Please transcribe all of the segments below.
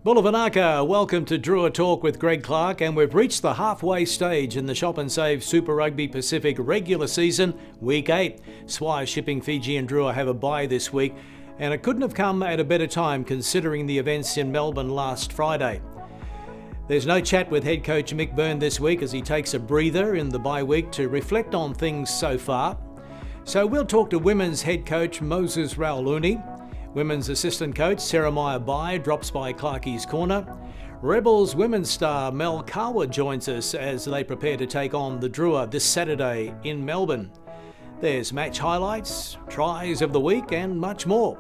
Bulavanaka, welcome to Drua Talk with Greg Clark, and we've reached the halfway stage in the Shop and Save Super Rugby Pacific regular season, Week 8. Swire Shipping Fiji and Drua have a bye this week, and it couldn't have come at a better time considering the events in Melbourne last Friday. There's no chat with head coach Mick Byrne this week as he takes a breather in the bye week to reflect on things so far. So we'll talk to women's head coach Moses Rauluni. Women's assistant coach Seremaia drops by Clarkie's corner. Rebels women's star Mel Kawa joins us as they prepare to take on the Drua this Saturday in Melbourne. There's match highlights, tries of the week and much more.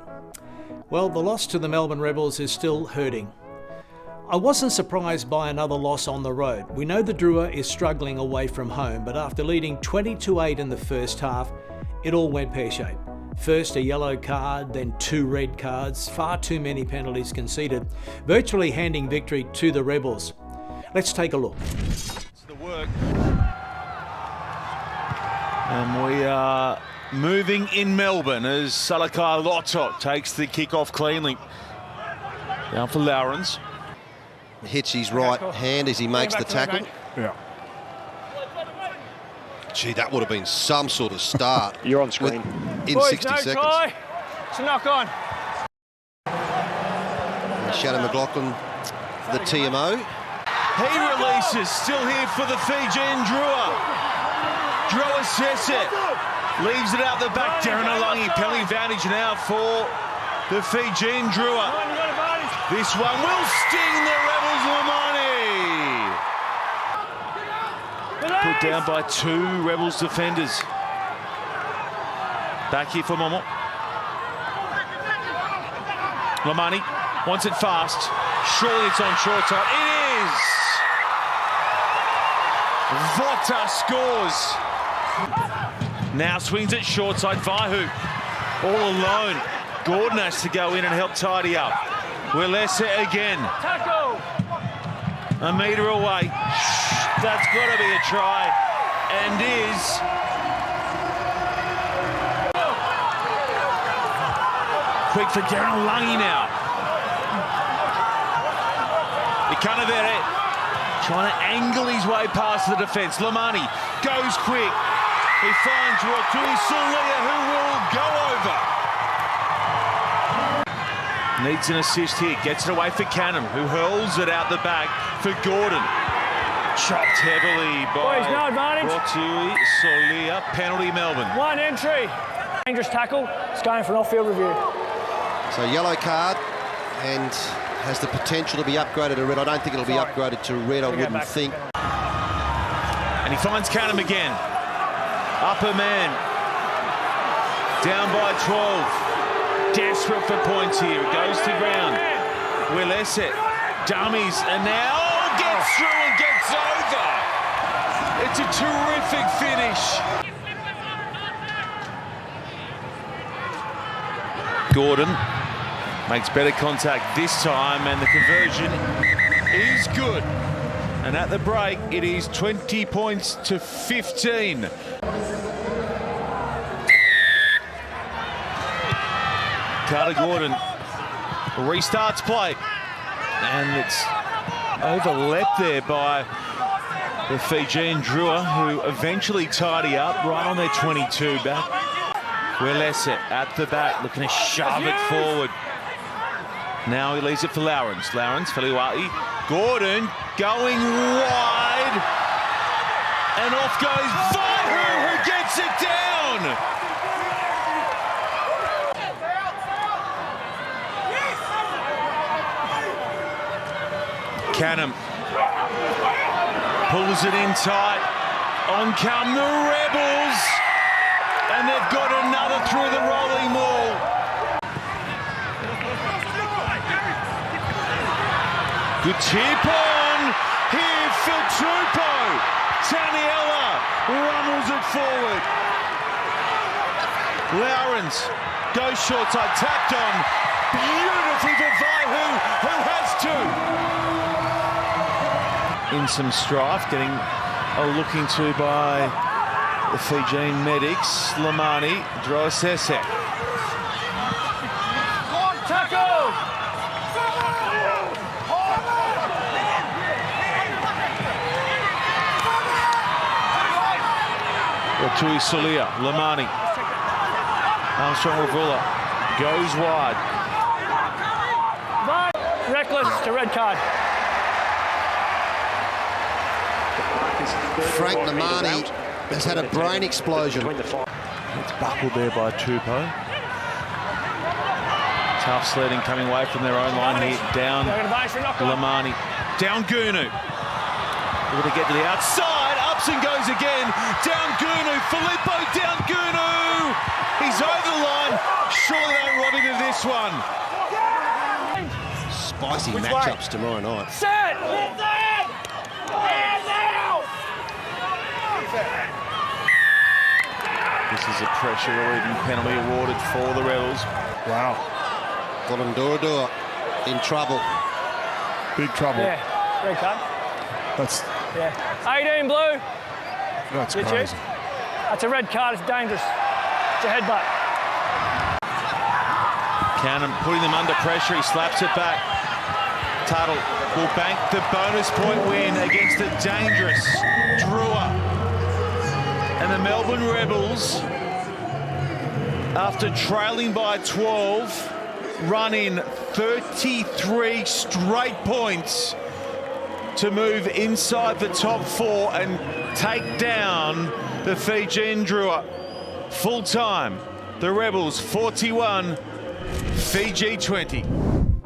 Well, the loss to the Melbourne Rebels is still hurting. I wasn't surprised by another loss on the road. We know the Drua is struggling away from home, but after leading 20-8 in the first half, it all went pear-shaped. First a yellow card, then 2 red cards, far too many penalties conceded, virtually handing victory to the Rebels. Let's take a look. It's the work. And we are moving in Melbourne as Drua Talk takes the kick-off cleanly. Down for Lawrence. Hits his right hand as he makes the tackle. Yeah. Gee, that would have been some sort of start. You're on screen. In 60 seconds. Try. It's a knock on. And Shannon McLaughlin, the TMO. He releases, still here for the Fijian Drua. Drua says it. Leaves it out the back. Darren Alungi, penalty advantage now for the Fijian Drua. This one will sting the Rebels, Lamani. Put down by 2 Rebels defenders. Back here for Momo. Lamani wants it fast. Surely it's on short side. It is! Vota scores. Now swings it short side. Vaihu all alone. Gordon has to go in and help tidy up. Willessa again. A metre away. That's got to be a try. And is. Quick for Darren Lungy now. Ikanavere trying to angle his way past the defence. Lamani goes quick. He finds Rotui Sulia, who will go over. Needs an assist here. Gets it away for Canham, who hurls it out the back for Gordon. Chopped heavily by Rotui Sulia. Penalty Melbourne. One entry. Dangerous tackle. It's going for an off-field review. So yellow card and has the potential to be upgraded to red. I don't think it'll be upgraded to red, I wouldn't think. And he finds Canham again. Upper man. Down by 12. Desperate for points here. It goes to ground. Willessa dummies and now gets through and gets over. It's a terrific finish. Gordon makes better contact this time and the conversion is good. And at the break, it is 20 points to 15. Carter Gordon restarts play. And it's overlapped there by the Fijian Drua, who eventually tidy up right on their 22 back. Willessa at the back, looking to shove it forward. Now he leaves it for Lawrence. Lawrence, Feliwai. Gordon going wide. And off goes Vaihu, who gets it down. Canham pulls it in tight. On come the Rebels. And they've got another through the rolling wall. Good tip on here for Tupou. Taniela rummels it forward. Lawrence goes short side, tapped on. Beautifully for Vaihu, who has 2. In some strife, getting a looking to by the Fijian medics. Lamani, Drosese. Tui Sulia, Lamani. Armstrong Ravula goes wide. Reckless to red card. Frank Lamani has had a brain explosion. It's buckled there by Tupou. Tough sledding coming away from their own line here. Down Lamani. Down Gunu. Able to get to the outside. Ups and goes again. Down Gunu. Filippo down Gunu. He's over the line. Surely they're robbing to this one. Spicy matchups tomorrow night. Set! This is a pressure-relieving penalty awarded for the Rebels. Wow. Dua in trouble. Big trouble. Yeah, red card. That's 18 blue. That's Get crazy. you? That's a red card. It's dangerous. It's a headbutt. Cannon putting them under pressure. He slaps it back. Tuttle will bank the bonus point win against a dangerous Drua. And the Melbourne Rebels, after trailing by 12, run in 33 straight points to move inside the top 4 and take down the Fijian Drua. Full time, the Rebels 41, Fiji 20.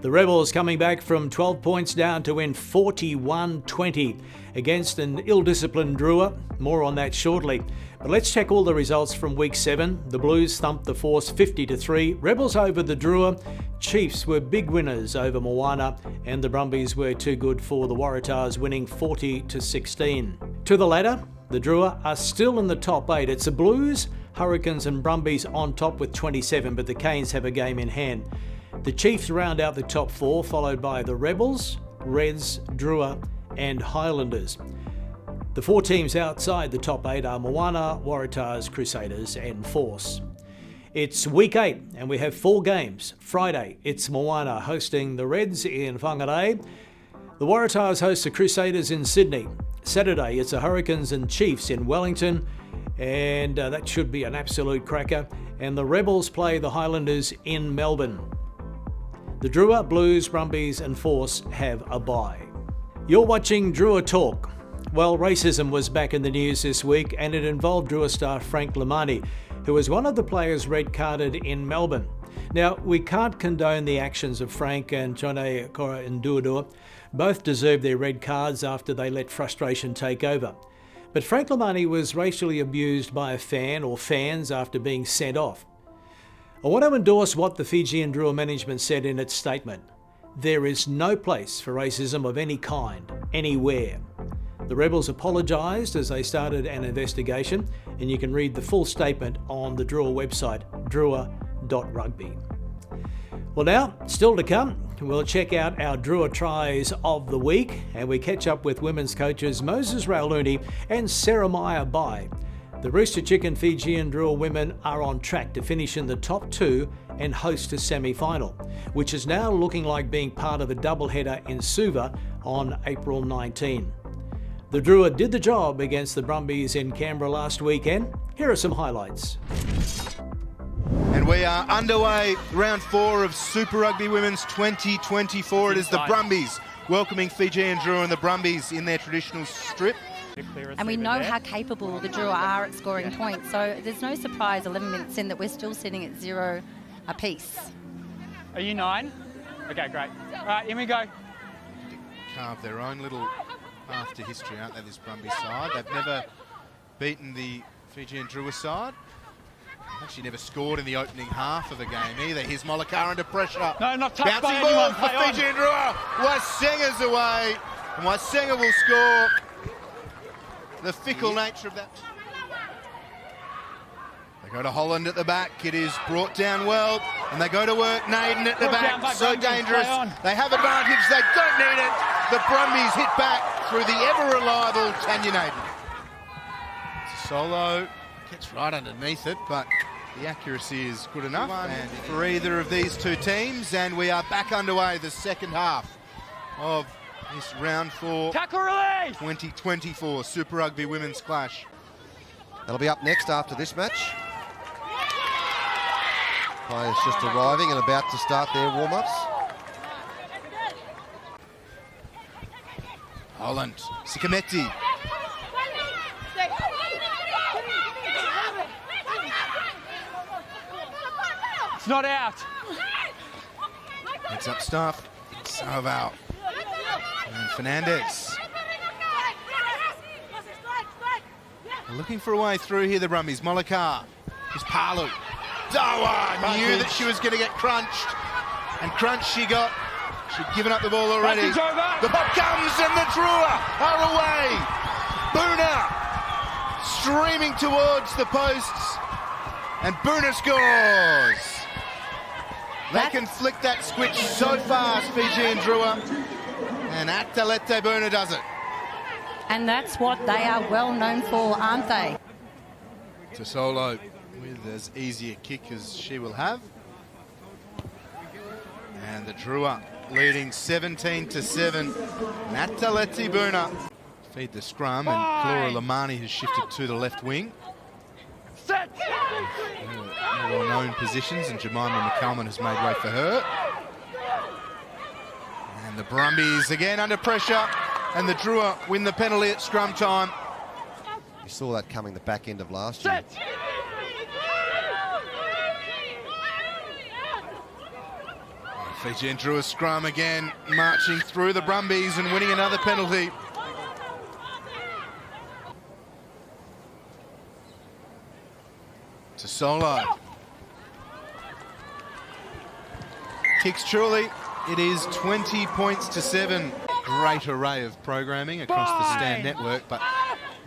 The Rebels coming back from 12 points down to win 41-20 against an ill-disciplined Drua. More on that shortly. But let's check all the results from Week 7. The Blues thumped the Force 50-3. Rebels over the Drua. Chiefs were big winners over Moana. And the Brumbies were too good for the Waratahs, winning 40-16. To the ladder, the Drua are still in the top 8. It's the Blues, Hurricanes and Brumbies on top with 27, but the Canes have a game in hand. The Chiefs round out the top 4, followed by the Rebels, Reds, Drua and Highlanders. The 4 teams outside the top 8 are Moana, Waratahs, Crusaders and Force. It's Week 8 and we have 4 games. Friday, it's Moana hosting the Reds in Whangarei. The Waratahs host the Crusaders in Sydney. Saturday, it's the Hurricanes and Chiefs in Wellington, and that should be an absolute cracker. And the Rebels play the Highlanders in Melbourne. The Drua, Blues, Brumbies and Force have a bye. You're watching Drua Talk. Well, racism was back in the news this week, and it involved Drua star Frank Lamani, who was one of the players red-carded in Melbourne. Now, we can't condone the actions of Frank and Jone Kora Ndua. Both deserved their red cards after they let frustration take over. But Frank Lamani was racially abused by a fan or fans after being sent off. I want to endorse what the Fijian Drua management said in its statement. There is no place for racism of any kind, anywhere. The Rebels apologised as they started an investigation, and you can read the full statement on the Drua website, drua.rugby. Well, now, still to come, we'll check out our Drua tries of the week, and we catch up with women's coaches Moses Rauluni and Seremaia Bai. The Rooster Chicken Fijian Drua women are on track to finish in the top 2 and host a semi-final, which is now looking like being part of a doubleheader in Suva on April 19. The Drua did the job against the Brumbies in Canberra last weekend. Here are some highlights. And we are underway, round 4 of Super Rugby Women's 2024. It is the Brumbies welcoming Fijian Drua and the Brumbies in their traditional strip. And we know how capable the Drua are at scoring points, so there's no surprise 11 minutes in that we're still sitting at 0 apiece. Are you 9? Okay, great. All right, here we go. Carve their own little path to history, aren't they, this Brumbies side? They've never beaten the Fijian Drua side. Actually never scored in the opening half of a game either. Here's Molokar under pressure. No, not touched by Bouncing anyone. ball for Fijian Drua. Wasenga's away. And Wasenga will score. The fickle nature of that. They go to Holland at the back. It is brought down well. And they go to work. Naden at the back. So dangerous. They have advantage. They don't need it. The Brumbies hit back through the ever-reliable Tanya Naden. It's a solo. Gets right underneath it, but the accuracy is good enough and for either of these two teams. And we are back underway, the second half of this round 4 Tackle release! 2024 Super Rugby Women's Clash. They'll be up next after this match. Players just arriving and about to start their warm-ups. Holland, Sikameti. It's not out. Heads up staff. Salval. And Fernandez. Looking for a way through here, the Brumbies. Molokar. Here's Palu. Dawa knew that she was going to get crunched. And crunched she got. She'd given up the ball already. The ball comes and the Drua are away. Boona streaming towards the posts. And Boona scores. They can flick that switch so fast, Fijian Drua. And Atalete Boona does it. And that's what they are well known for, aren't they? Tasolo with as easy a kick as she will have. And the Drua leading 17-7. Atalete Boona feed the scrum, and Clara Lamani has shifted to the left wing. Set. Well-known positions, and Jemima McCalman has made way for her. And the Brumbies again under pressure, and the Drua win the penalty at scrum time. You saw that coming the back end of last year. Fijian Drua scrum again, marching through the Brumbies and winning another penalty. To Solo. Kicks truly. It is 20 points to 7. Great array of programming across the Stan network, but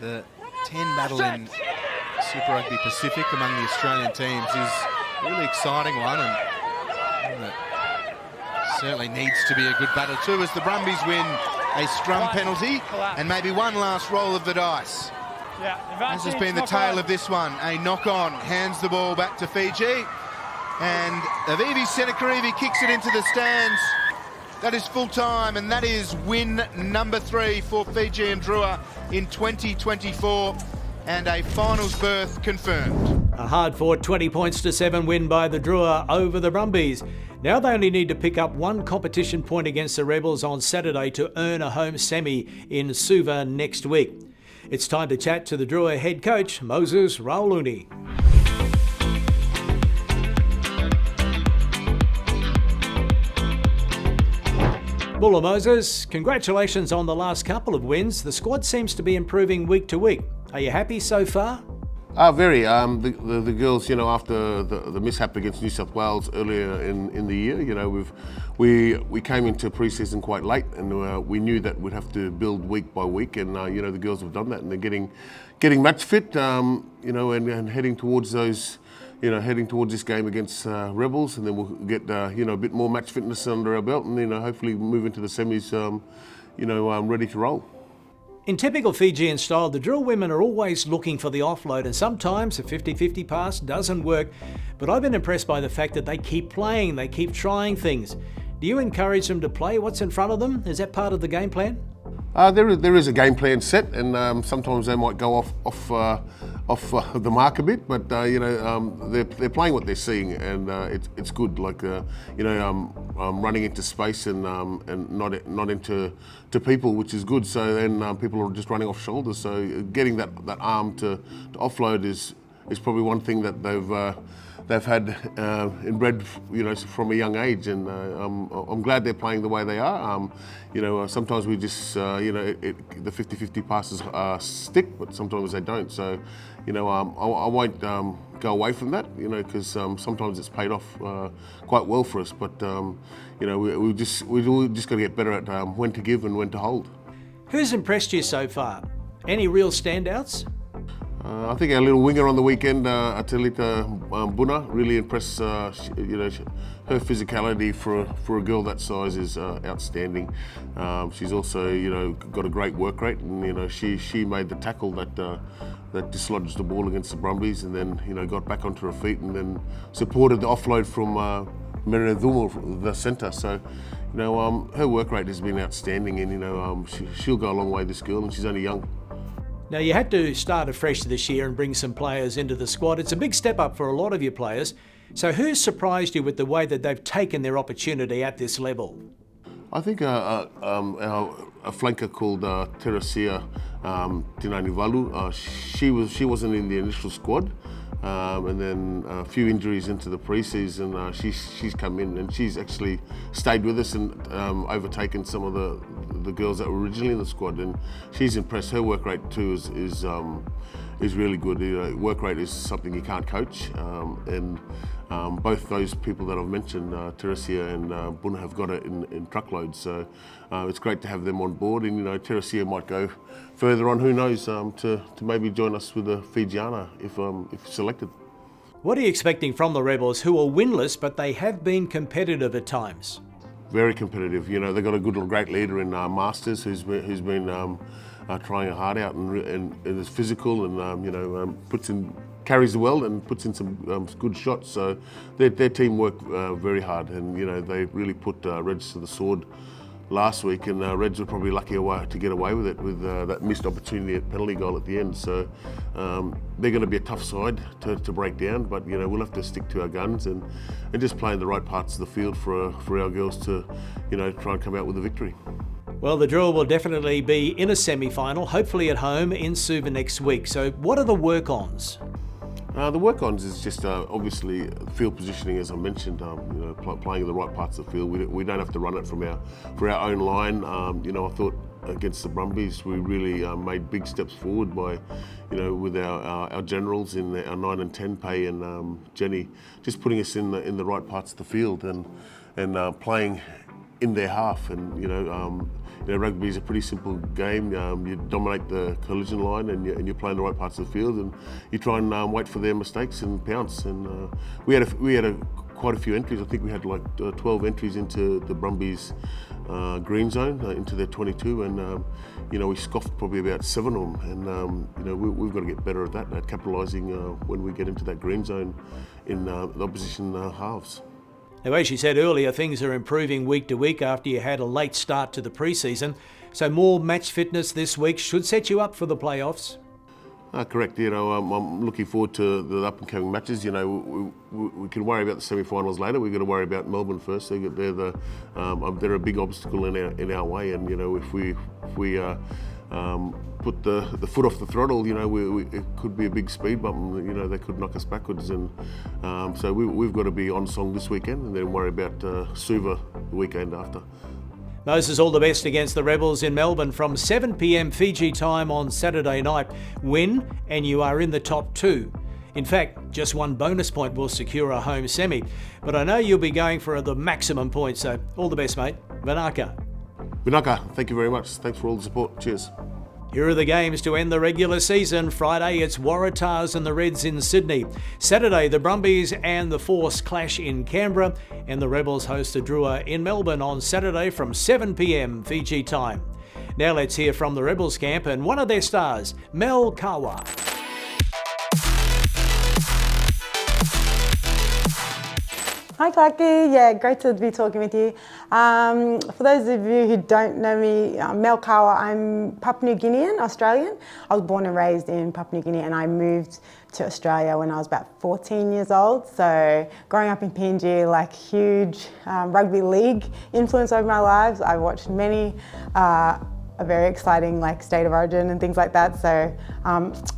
the 10 battle in Super Rugby Pacific among the Australian teams is a really exciting one, and that certainly needs to be a good battle too, as the Brumbies win a scrum penalty and maybe one last roll of the dice. This has been the tale of this one. A knock-on hands the ball back to Fiji, and Avivi Senakarivi kicks it into the stands. That is full time, and that is win number 3 for Fiji and Drua in 2024, and a finals berth confirmed. A hard-fought 20 points to 7 win by the Drua over the Brumbies. Now they only need to pick up one competition point against the Rebels on Saturday to earn a home semi in Suva next week. It's time to chat to the Drua head coach, Moses Rauluni. Bulla Moses, congratulations on the last couple of wins. The squad seems to be improving week to week. Are you happy so far? Very. The girls, after the mishap against New South Wales earlier in the year, we came into pre-season quite late, and we knew that we'd have to build week by week, and the girls have done that, and they're getting match fit, and heading towards those. Heading towards this game against Rebels, and then we'll get a bit more match fitness under our belt, and then hopefully move into the semis, ready to roll. In typical Fijian style, the Drua women are always looking for the offload, and sometimes a 50-50 pass doesn't work. But I've been impressed by the fact that they keep playing, they keep trying things. Do you encourage them to play what's in front of them? Is that part of the game plan? There is a game plan set, and sometimes they might go off the mark a bit, but they're playing what they're seeing, and it's good. Running into space and not into people, which is good. So then people are just running off shoulders. So getting that arm to offload is probably one thing that they've had inbred, from a young age, and I'm glad they're playing the way they are. Sometimes we just, the 50-50 passes stick, but sometimes they don't. So, I won't go away from that, because sometimes it's paid off quite well for us. But, we just got to get better at when to give and when to hold. Who's impressed you so far? Any real standouts? I think our little winger on the weekend, Atalita Boona, really impressed. Her physicality for a girl that size is outstanding. She's also, got a great work rate, and she made the tackle that dislodged the ball against the Brumbies, and then got back onto her feet, and then supported the offload from Merida Dumo, the centre. So, her work rate has been outstanding, and she'll go a long way, this girl, and she's only young. Now, you had to start afresh this year and bring some players into the squad. It's a big step up for a lot of your players. So who's surprised you with the way that they've taken their opportunity at this level? I think a flanker called Seremaia Tinanivalu, she wasn't in the initial squad, and then a few injuries into the pre-season. She's come in and she's actually stayed with us and overtaken some of the girls that were originally in the squad, and she's impressed. Her work rate too is really good. Work rate is something you can't coach, and both those people that I've mentioned, Seremaia and Buna, have got it in truckloads. So it's great to have them on board, and Seremaia might go further on. Who knows? To maybe join us with the Fijiana if selected. What are you expecting from the Rebels, who are winless, but they have been competitive at times? Very competitive. They've got a great leader in Masters, who's been trying her heart out and is physical and carries the well and puts in some good shots. So their team work very hard, and they really put Reds to the sword last week, and Reds were probably lucky to get away with it with that missed opportunity at penalty goal at the end. So they're going to be a tough side to break down, but we'll have to stick to our guns and just play in the right parts of the field for our girls to try and come out with a victory. Well, the Drua will definitely be in a semi-final, hopefully at home in Suva next week. So what are the work-ons? The work-ons is just obviously field positioning, as I mentioned. Playing in the right parts of the field. We don't have to run it for our own line. I thought against the Brumbies we really made big steps forward by, with our generals in our 9 and 10, Pay and Jenny, just putting us in the right parts of the field and playing in their half. And rugby is a pretty simple game. You dominate the collision line and you play in the right parts of the field, and you try and wait for their mistakes and pounce. And we had quite a few entries. I think we had like 12 entries into the Brumbies green zone, into their 22, and we scoffed probably about 7 of them. And we've got to get better at that, at capitalising when we get into that green zone in the opposition halves. Now, as you said earlier, things are improving week to week after you had a late start to the pre-season. So more match fitness this week should set you up for the playoffs. Correct. I'm looking forward to the up-and-coming matches. We can worry about the semi-finals later. We've got to worry about Melbourne first. They're a big obstacle in our way, and if we put the foot off the throttle, it could be a big speed bump. They could knock us backwards, and so we've got to be on song this weekend, and then worry about Suva the weekend after. Moses, all the best against the Rebels in Melbourne from 7 p.m. Fiji time on Saturday night. Win and you are in the top 2. In fact, just 1 bonus point will secure a home semi. But I know you'll be going for the maximum points, so all the best, mate. Vinaka. Vinaka, thank you very much. Thanks for all the support. Cheers. Here are the games to end the regular season. Friday, it's Waratahs and the Reds in Sydney. Saturday, the Brumbies and the Force clash in Canberra, and the Rebels host the Drua in Melbourne on Saturday from 7 p.m. Fiji time. Now let's hear from the Rebels camp and one of their stars, Mel Kawa. Hi Clarkie, yeah, great to be talking with you. For those of you who don't know me, Mel Kawa, I'm Papua New Guinean, Australian. I was born and raised in Papua New Guinea, and I moved to Australia when I was about 14 years old. So growing up in PNG, like huge rugby league influence over my lives. I watched many a very exciting like state of origin and things like that. So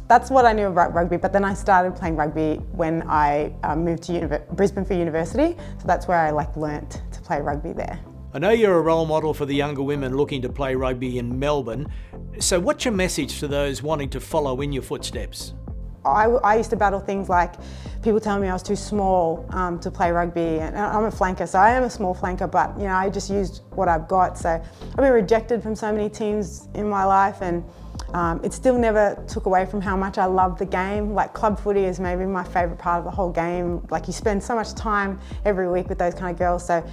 that's what I knew about rugby. But then I started playing rugby when I moved to Brisbane for university. So that's where I learnt to play rugby there. I know you're a role model for the younger women looking to play rugby in Melbourne. So what's your message to those wanting to follow in your footsteps? I used to battle things like people telling me I was too small to play rugby, and I'm a flanker, so I am a small flanker, but I just used what I've got. So I've been rejected from so many teams in my life, and it still never took away from how much I love the game. Like club footy is maybe my favourite part of the whole game. Like you spend so much time every week with those kind of girls. So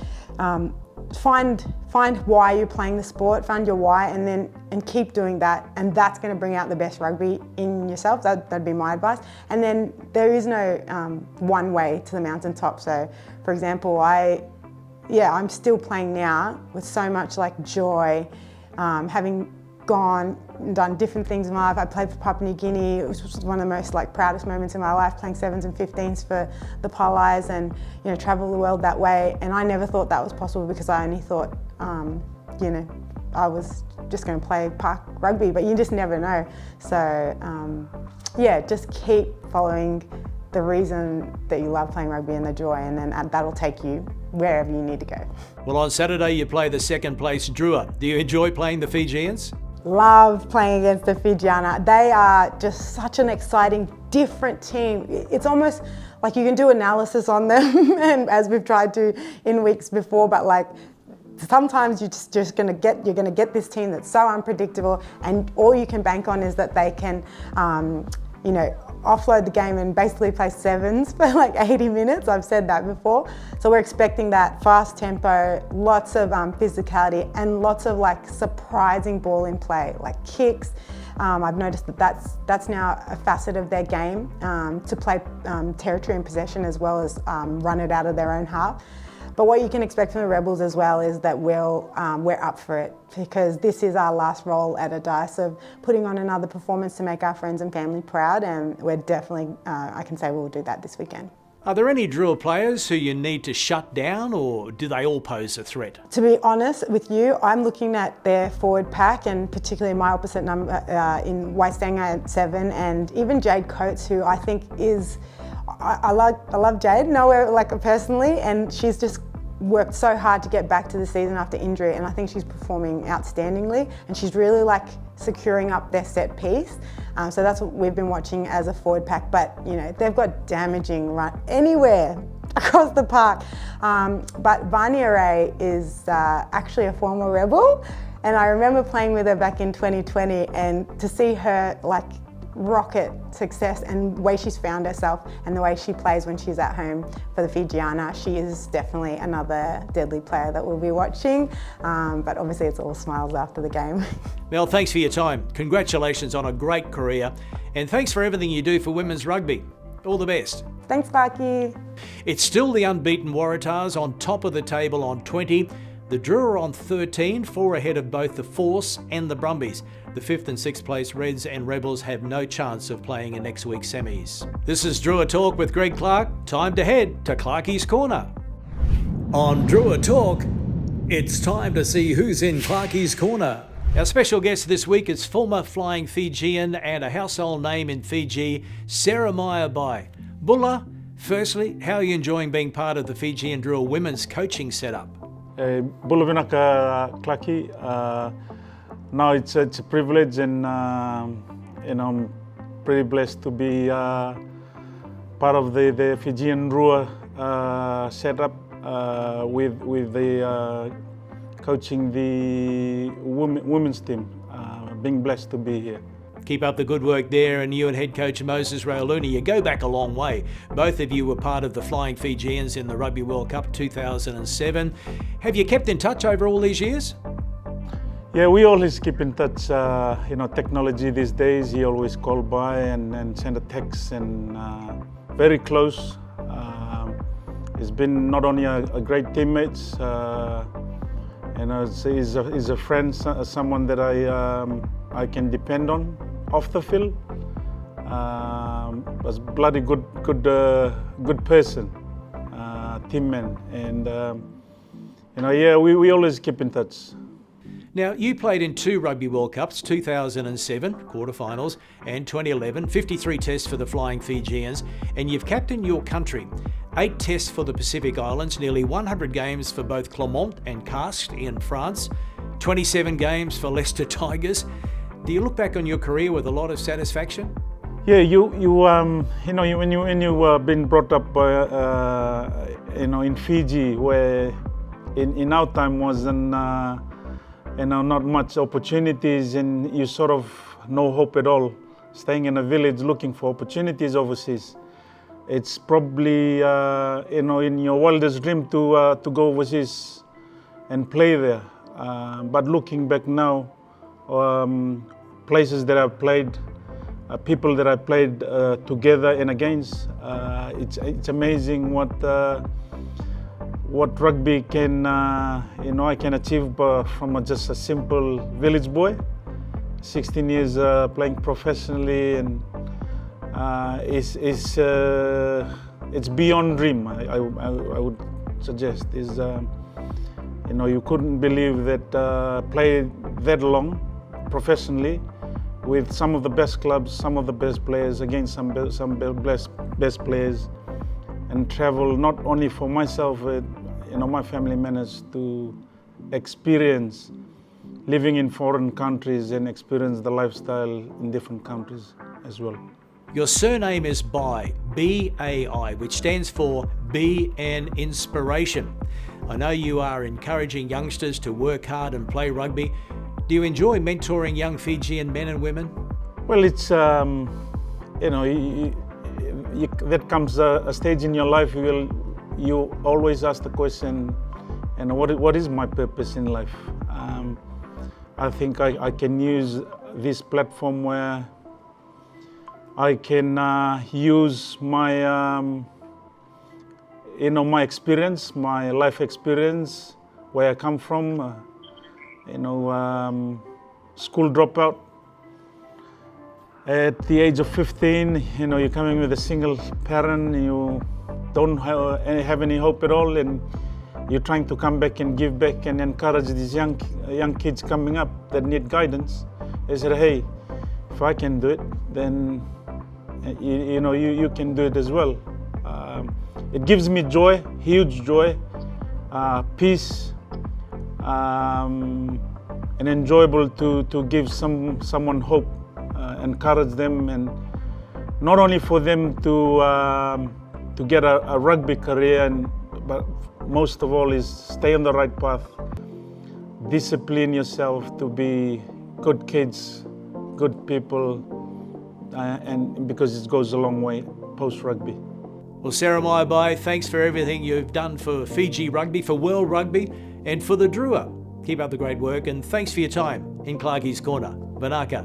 find why you're playing the sport, find your why, and keep doing that, and that's going to bring out the best rugby in yourself. That'd be my advice. And then there is no one way to the mountaintop. So for example, I'm still playing now with so much joy, having gone and done different things in my life. I played for Papua New Guinea. It was one of the most proudest moments in my life, playing 7s and 15s for the Palais, and travel the world that way. And I never thought that was possible, because I only thought, I was just going to play park rugby, but you just never know. So yeah, just keep following the reason that you love playing rugby and the joy, and then that'll take you wherever you need to go. Well, on Saturday you play the second place Drua. Do you enjoy playing the Fijians? Love playing against the Fijiana. They are just such an exciting, different team. It's almost like you can do analysis on them, and as we've tried to in weeks before, but sometimes you're going to get this team that's so unpredictable, and all you can bank on is that they can, offload the game and basically play 7s for 80 minutes. I've said that before. So we're expecting that fast tempo, lots of physicality, and lots of surprising ball in play, like kicks. I've noticed that's now a facet of their game, to play territory and possession as well as run it out of their own half. But what you can expect from the Rebels as well is that we're up for it, because this is our last roll at a dice of putting on another performance to make our friends and family proud, and we're definitely, I can say we'll do that this weekend. Are there any Drua players who you need to shut down, or do they all pose a threat? To be honest with you, I'm looking at their forward pack, and particularly my opposite number in Waistenga at 7, and even Jade Coates, who I think is, I love Jade, know her personally, and she's just worked so hard to get back to the season after injury, and I think she's performing outstandingly, and she's really securing up their set piece. So that's what we've been watching as a forward pack, but they've got damaging run anywhere across the park. But Vania Ray is actually a former Rebel, and I remember playing with her back in 2020, and to see her rocket success and the way she's found herself and the way she plays when she's at home for the Fijiana, she is definitely another deadly player that we'll be watching. But obviously it's all smiles after the game. Mel, thanks for your time. Congratulations on a great career, and thanks for everything you do for women's rugby. All the best. Thanks, Clarkie. It's still the unbeaten Waratahs on top of the table on 20. The Drua are on 13, 4 ahead of both the Force and the Brumbies. The 5th and 6th place Reds and Rebels have no chance of playing in next week's semis. This is Drua Talk with Greg Clark. Time to head to Clarkie's Corner. On Drua Talk, it's time to see who's in Clarkie's Corner. Our special guest this week is former flying Fijian and a household name in Fiji, Seremaia Bai. Bulla, firstly, how are you enjoying being part of the Fijian Drua women's coaching setup? Bulla vinaka Clarkie. Now it's a privilege, and I'm pretty blessed to be part of the Fijian Drua setup with the coaching the women's team. Being blessed to be here. Keep up the good work there, and you and head coach Moses Rauluni, you go back a long way. Both of you were part of the Flying Fijians in the Rugby World Cup 2007. Have you kept in touch over all these years? Yeah, we always keep in touch. Technology these days, he always call by and send a text, and very close. He's been not only a great teammate, he's a friend, someone that I can depend on off the field. Was bloody good person, teammate, and we always keep in touch. Now, you played in 2 Rugby World Cups, 2007 quarterfinals and 2011, 53 tests for the Flying Fijians, and you've captained your country. 8 tests for the Pacific Islands, nearly 100 games for both Clermont and Castres in France, 27 games for Leicester Tigers. Do you look back on your career with a lot of satisfaction? Yeah, when you've been brought up in Fiji, where in our time wasn't not much opportunities, and you sort of no hope at all. Staying in a village looking for opportunities overseas, it's probably in your wildest dream to go overseas and play there. But looking back now, places that I've played, people that I played together and against, it's amazing what rugby can I can achieve from just a simple village boy, 16 years playing professionally, and it's beyond dream. I would suggest is you couldn't believe that play that long professionally with some of the best clubs, some of the best players against some best players, and travel not only for myself, my family managed to experience living in foreign countries and experience the lifestyle in different countries as well. Your surname is Bai, B-A-I, which stands for Be an Inspiration. I know you are encouraging youngsters to work hard and play rugby. Do you enjoy mentoring young Fijian men and women? Well, it's, that comes a stage in your life you always ask the question, what is my purpose in life? I think I can use this platform where I can use my, my experience, my life experience, where I come from, school dropout. At the age of 15, you're coming with a single parent, you don't have any hope at all, and you're trying to come back and give back and encourage these young kids coming up that need guidance. I said, hey, if I can do it, then you can do it as well. It gives me joy, huge joy, peace, and enjoyable to give someone hope, encourage them, and not only for them to get a rugby career, but most of all is stay on the right path, discipline yourself to be good kids, good people, and because it goes a long way post-rugby. Well, Seremaia Bai, thanks for everything you've done for Fiji rugby, for world rugby, and for the Drua. Keep up the great work, and thanks for your time in Clarkie's Corner. Vanaka.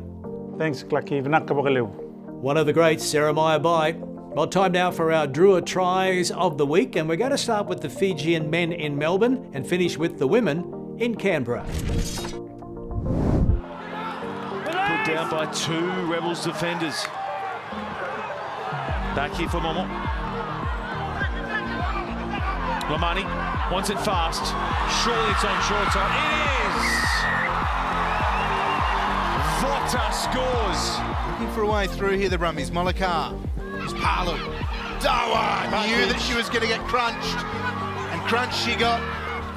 Thanks, Clarkie. Vanaka Bagaleu. One of the greats, Seremaia Bai. Well, time now for our Drua tries of the week, and we're going to start with the Fijian men in Melbourne and finish with the women in Canberra. Put down by two Rebels defenders. Back here for Momo. Lamani wants it fast. Surely it's on short side. It is! Vota scores. Looking for a way through here, the Brumbies. Molokar. Here's Palu. Dawa knew that she was going to get crunched. And crunched she got.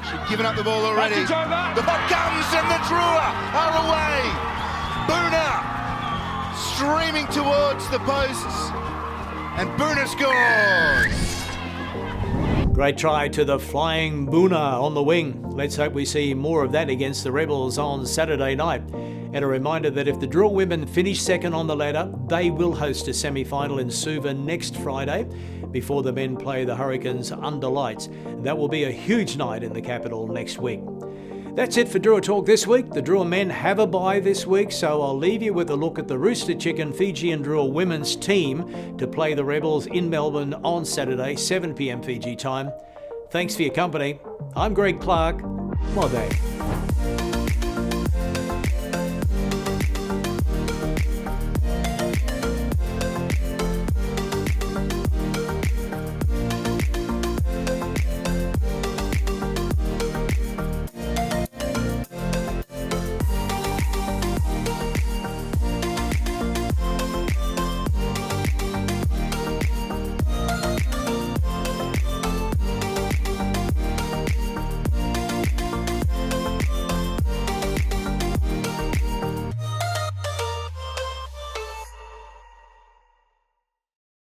She'd given up the ball already. The ball comes and the Drua are away. Boona streaming towards the posts. And Boona scores. Great try to the flying Boona on the wing. Let's hope we see more of that against the Rebels on Saturday night. And a reminder that if the Drua women finish second on the ladder, they will host a semi-final in Suva next Friday before the men play the Hurricanes under lights. That will be a huge night in the capital next week. That's it for Drua Talk this week. The Drua men have a bye this week, so I'll leave you with a look at the Rooster Chicken Fijian Drua women's team to play the Rebels in Melbourne on Saturday, 7 p.m. Fiji time. Thanks for your company. I'm Greg Clark. Mobe.